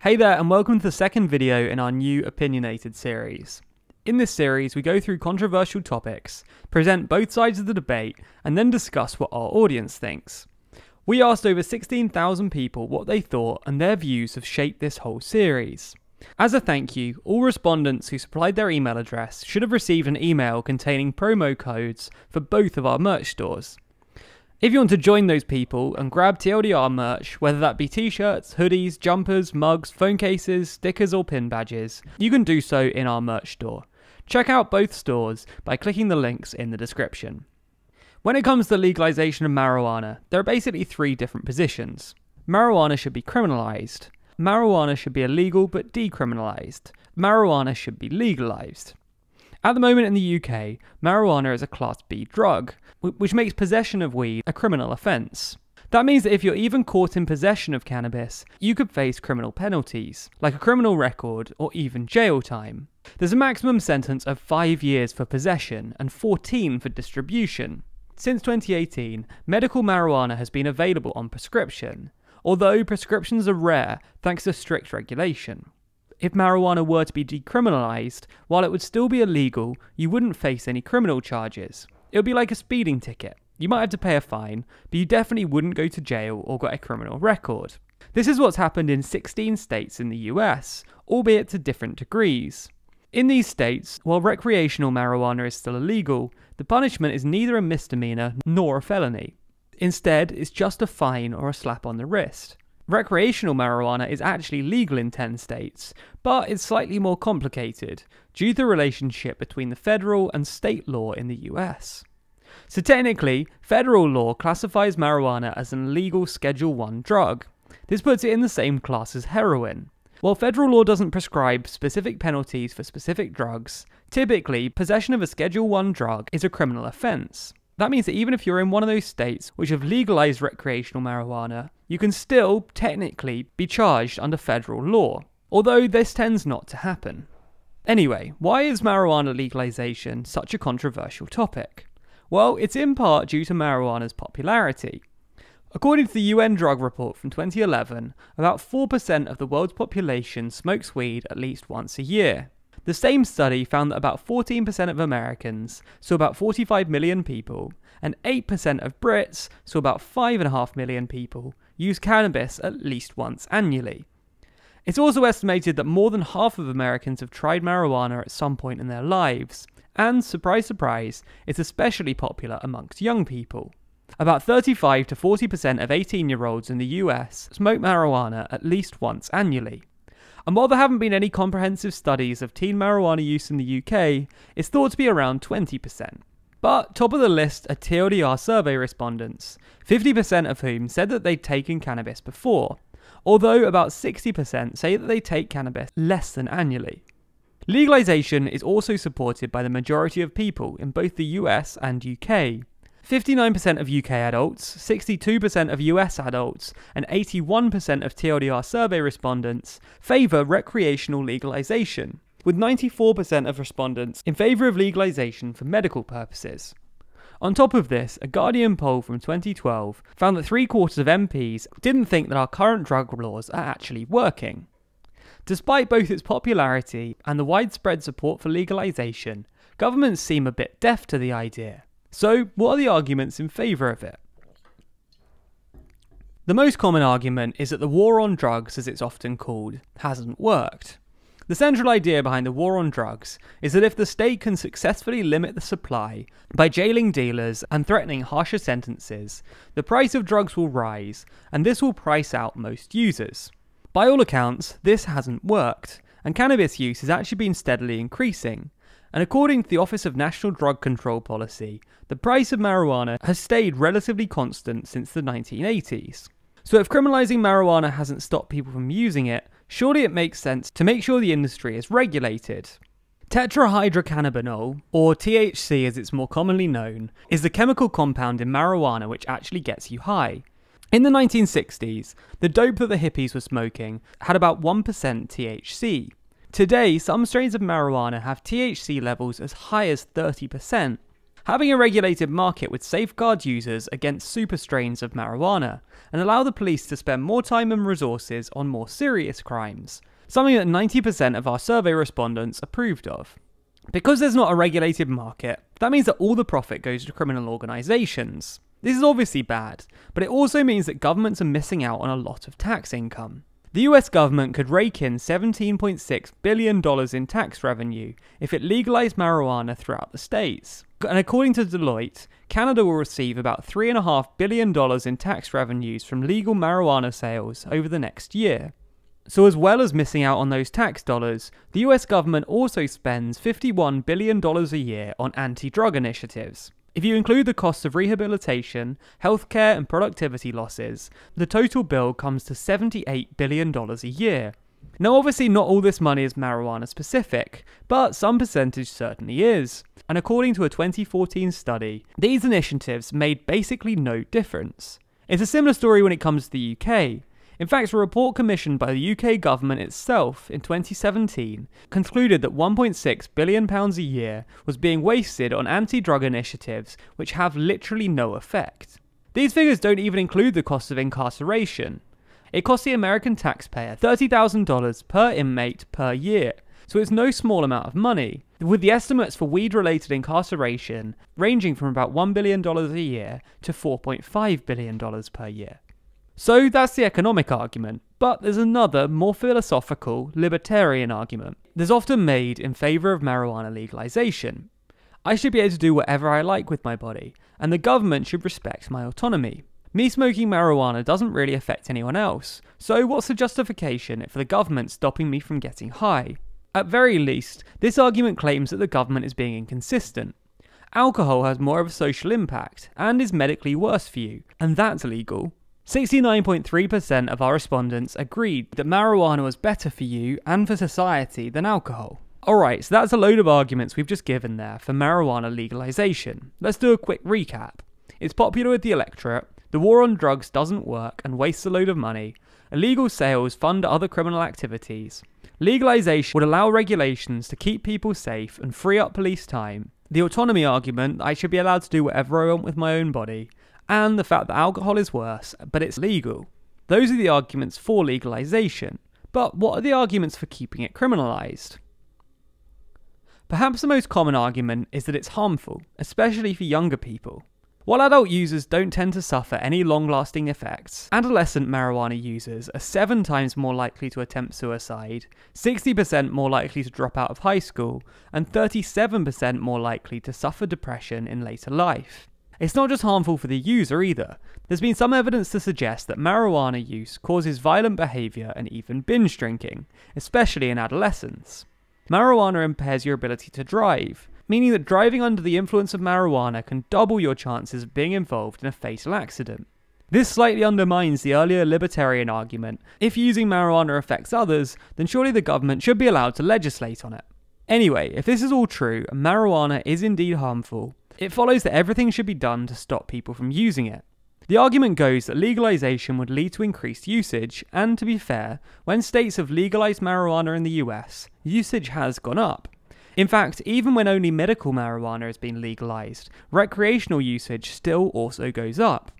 Hey there, and welcome to the second video in our new Opinionated series. In this series, we go through controversial topics, present both sides of the debate, and then discuss what our audience thinks. We asked over 16,000 people what they thought, and their views have shaped this whole series. As a thank you, all respondents who supplied their email address should have received an email containing promo codes for both of our merch stores. If you want to join those people and grab TLDR merch, whether that be t-shirts, hoodies, jumpers, mugs, phone cases, stickers or pin badges, you can do so in our merch store. Check out both stores by clicking the links in the description. When it comes to the legalization of marijuana, there are basically three different positions. Marijuana should be criminalized. Marijuana should be illegal but decriminalized. Marijuana should be legalized. At the moment in the UK, marijuana is a Class B drug, which makes possession of weed a criminal offence. That means that if you're even caught in possession of cannabis, you could face criminal penalties, like a criminal record or even jail time. There's a maximum sentence of 5 years for possession and 14 for distribution. Since 2018, medical marijuana has been available on prescription, although prescriptions are rare thanks to strict regulation. If marijuana were to be decriminalised, while it would still be illegal, you wouldn't face any criminal charges. It would be like a speeding ticket. You might have to pay a fine, but you definitely wouldn't go to jail or get a criminal record. This is what's happened in 16 states in the US, albeit to different degrees. In these states, while recreational marijuana is still illegal, the punishment is neither a misdemeanor nor a felony. Instead, it's just a fine or a slap on the wrist. Recreational marijuana is actually legal in 10 states, but it's slightly more complicated due to the relationship between the federal and state law in the US. So technically, federal law classifies marijuana as an illegal Schedule I drug. This puts it in the same class as heroin. While federal law doesn't prescribe specific penalties for specific drugs, typically possession of a Schedule I drug is a criminal offence. That means that even if you're in one of those states which have legalised recreational marijuana, you can still, technically, be charged under federal law, although this tends not to happen. Anyway, why is marijuana legalisation such a controversial topic? Well, it's in part due to marijuana's popularity. According to the UN drug report from 2011, about 4% of the world's population smokes weed at least once a year. The same study found that about 14% of Americans, so about 45 million people, and 8% of Brits, so about 5.5 million people, use cannabis at least once annually. It's also estimated that more than half of Americans have tried marijuana at some point in their lives, and, surprise surprise, it's especially popular amongst young people. About 35 to 40% of 18-year-olds in the US smoke marijuana at least once annually. And while there haven't been any comprehensive studies of teen marijuana use in the UK, it's thought to be around 20%. But top of the list are TLDR survey respondents, 50% of whom said that they'd taken cannabis before, although about 60% say that they take cannabis less than annually. Legalization is also supported by the majority of people in both the US and UK. 59% of UK adults, 62% of US adults, and 81% of TLDR survey respondents favour recreational legalisation, with 94% of respondents in favour of legalisation for medical purposes. On top of this, a Guardian poll from 2012 found that 3/4 of MPs didn't think that our current drug laws are actually working. Despite both its popularity and the widespread support for legalisation, governments seem a bit deaf to the idea. So, what are the arguments in favour of it? The most common argument is that the war on drugs, as it's often called, hasn't worked. The central idea behind the war on drugs is that if the state can successfully limit the supply by jailing dealers and threatening harsher sentences, the price of drugs will rise, and this will price out most users. By all accounts, this hasn't worked, and cannabis use has actually been steadily increasing. And according to the Office of National Drug Control Policy, the price of marijuana has stayed relatively constant since the 1980s. So if criminalising marijuana hasn't stopped people from using it, surely it makes sense to make sure the industry is regulated. Tetrahydrocannabinol, or THC as it's more commonly known, is the chemical compound in marijuana which actually gets you high. In the 1960s, the dope that the hippies were smoking had about 1% THC. Today, some strains of marijuana have THC levels as high as 30%. Having a regulated market would safeguard users against super strains of marijuana and allow the police to spend more time and resources on more serious crimes, something that 90% of our survey respondents approved of. Because there's not a regulated market, that means that all the profit goes to criminal organisations. This is obviously bad, but it also means that governments are missing out on a lot of tax income. The US government could rake in $17.6 billion in tax revenue if it legalised marijuana throughout the states. And according to Deloitte, Canada will receive about $3.5 billion in tax revenues from legal marijuana sales over the next year. So as well as missing out on those tax dollars, the US government also spends $51 billion a year on anti-drug initiatives. If you include the costs of rehabilitation, healthcare and productivity losses, the total bill comes to $78 billion a year. Now obviously not all this money is marijuana specific, but some percentage certainly is. And according to a 2014 study, these initiatives made basically no difference. It's a similar story when it comes to the UK. In fact, a report commissioned by the UK government itself in 2017 concluded that £1.6 billion a year was being wasted on anti-drug initiatives which have literally no effect. These figures don't even include the cost of incarceration. It costs the American taxpayer $30,000 per inmate per year, so it's no small amount of money, with the estimates for weed-related incarceration ranging from about $1 billion a year to $4.5 billion per year. So that's the economic argument, but there's another, more philosophical, libertarian argument that's often made in favour of marijuana legalisation. I should be able to do whatever I like with my body, and the government should respect my autonomy. Me smoking marijuana doesn't really affect anyone else, so what's the justification for the government stopping me from getting high? At very least, this argument claims that the government is being inconsistent. Alcohol has more of a social impact, and is medically worse for you, and that's illegal. 69.3% of our respondents agreed that marijuana was better for you and for society than alcohol. Alright, so that's a load of arguments we've just given there for marijuana legalisation. Let's do a quick recap. It's popular with the electorate, the war on drugs doesn't work and wastes a load of money, illegal sales fund other criminal activities, legalisation would allow regulations to keep people safe and free up police time, the autonomy argument, I should be allowed to do whatever I want with my own body, and the fact that alcohol is worse, but it's legal. Those are the arguments for legalisation. But what are the arguments for keeping it criminalised? Perhaps the most common argument is that it's harmful, especially for younger people. While adult users don't tend to suffer any long-lasting effects, adolescent marijuana users are 7 times more likely to attempt suicide, 60% more likely to drop out of high school, and 37% more likely to suffer depression in later life. It's not just harmful for the user either. There's been some evidence to suggest that marijuana use causes violent behaviour and even binge drinking, especially in adolescence. Marijuana impairs your ability to drive, meaning that driving under the influence of marijuana can double your chances of being involved in a fatal accident. This slightly undermines the earlier libertarian argument: if using marijuana affects others, then surely the government should be allowed to legislate on it. Anyway, if this is all true and marijuana is indeed harmful, it follows that everything should be done to stop people from using it. The argument goes that legalisation would lead to increased usage, and to be fair, when states have legalised marijuana in the US, usage has gone up. In fact, even when only medical marijuana has been legalised, recreational usage still also goes up.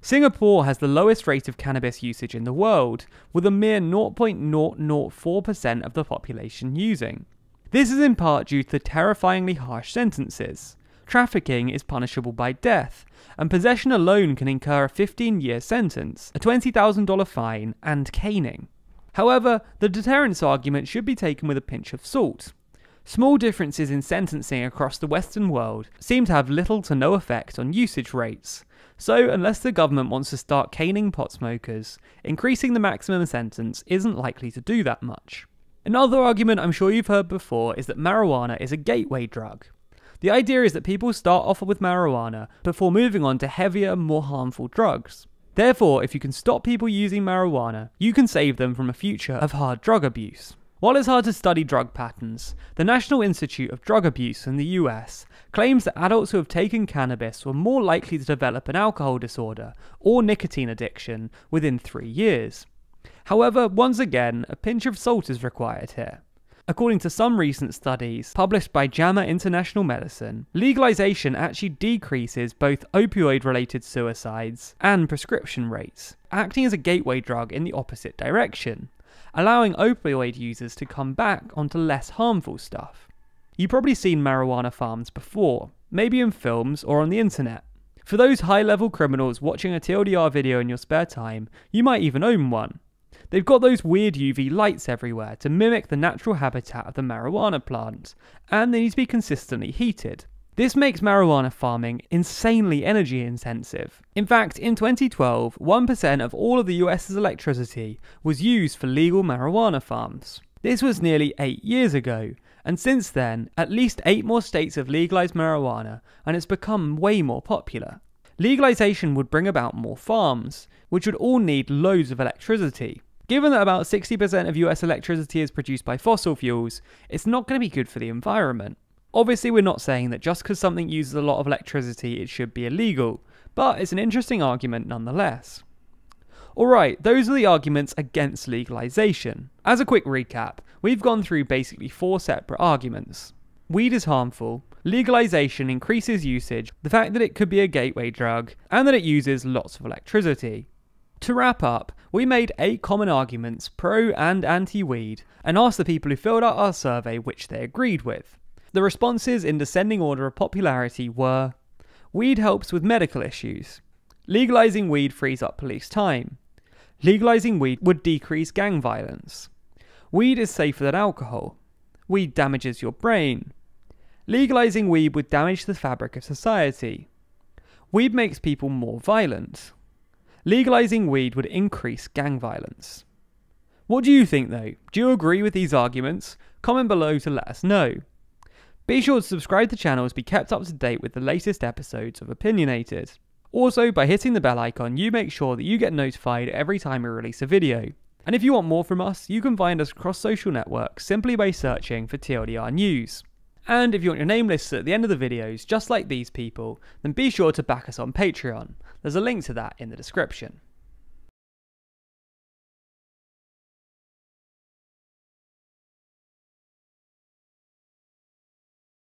Singapore has the lowest rate of cannabis usage in the world, with a mere 0.004% of the population using. This is in part due to the terrifyingly harsh sentences. Trafficking is punishable by death, and possession alone can incur a 15-year sentence, a $20,000 fine, and caning. However, the deterrence argument should be taken with a pinch of salt. Small differences in sentencing across the Western world seem to have little to no effect on usage rates, so unless the government wants to start caning pot smokers, increasing the maximum sentence isn't likely to do that much. Another argument I'm sure you've heard before is that marijuana is a gateway drug. The idea is that people start off with marijuana before moving on to heavier, more harmful drugs. Therefore, if you can stop people using marijuana, you can save them from a future of hard drug abuse. While it's hard to study drug patterns, the National Institute of Drug Abuse in the US claims that adults who have taken cannabis were more likely to develop an alcohol disorder or nicotine addiction within 3 years. However, once again, a pinch of salt is required here. According to some recent studies published by JAMA International Medicine, legalization actually decreases both opioid-related suicides and prescription rates, acting as a gateway drug in the opposite direction, allowing opioid users to come back onto less harmful stuff. You've probably seen marijuana farms before, maybe in films or on the internet. For those high-level criminals watching a TLDR video in your spare time, you might even own one. They've got those weird UV lights everywhere to mimic the natural habitat of the marijuana plant, and they need to be consistently heated. This makes marijuana farming insanely energy intensive. In fact, in 2012, 1% of all of the US's electricity was used for legal marijuana farms. This was nearly 8 years ago, and since then, at least 8 more states have legalized marijuana, and it's become way more popular. Legalization would bring about more farms, which would all need loads of electricity. Given that about 60% of US electricity is produced by fossil fuels, it's not going to be good for the environment. Obviously, we're not saying that just because something uses a lot of electricity it should be illegal, but it's an interesting argument nonetheless. Alright, those are the arguments against legalization. As a quick recap, we've gone through basically 4 separate arguments. Weed is harmful, legalization increases usage, the fact that it could be a gateway drug, and that it uses lots of electricity. To wrap up, we made 8 common arguments pro and anti-weed, and asked the people who filled out our survey which they agreed with. The responses in descending order of popularity were: weed helps with medical issues. Legalizing weed frees up police time. Legalizing weed would decrease gang violence. Weed is safer than alcohol. Weed damages your brain. Legalizing weed would damage the fabric of society. Weed makes people more violent. Legalizing weed would increase gang violence. What do you think though? Do you agree with these arguments? Comment below to let us know. Be sure to subscribe to the channel to be kept up to date with the latest episodes of Opinionated. Also, by hitting the bell icon, you make sure that you get notified every time we release a video. And if you want more from us, you can find us across social networks simply by searching for TLDR News. And if you want your name listed at the end of the videos, just like these people, then be sure to back us on Patreon. There's a link to that in the description.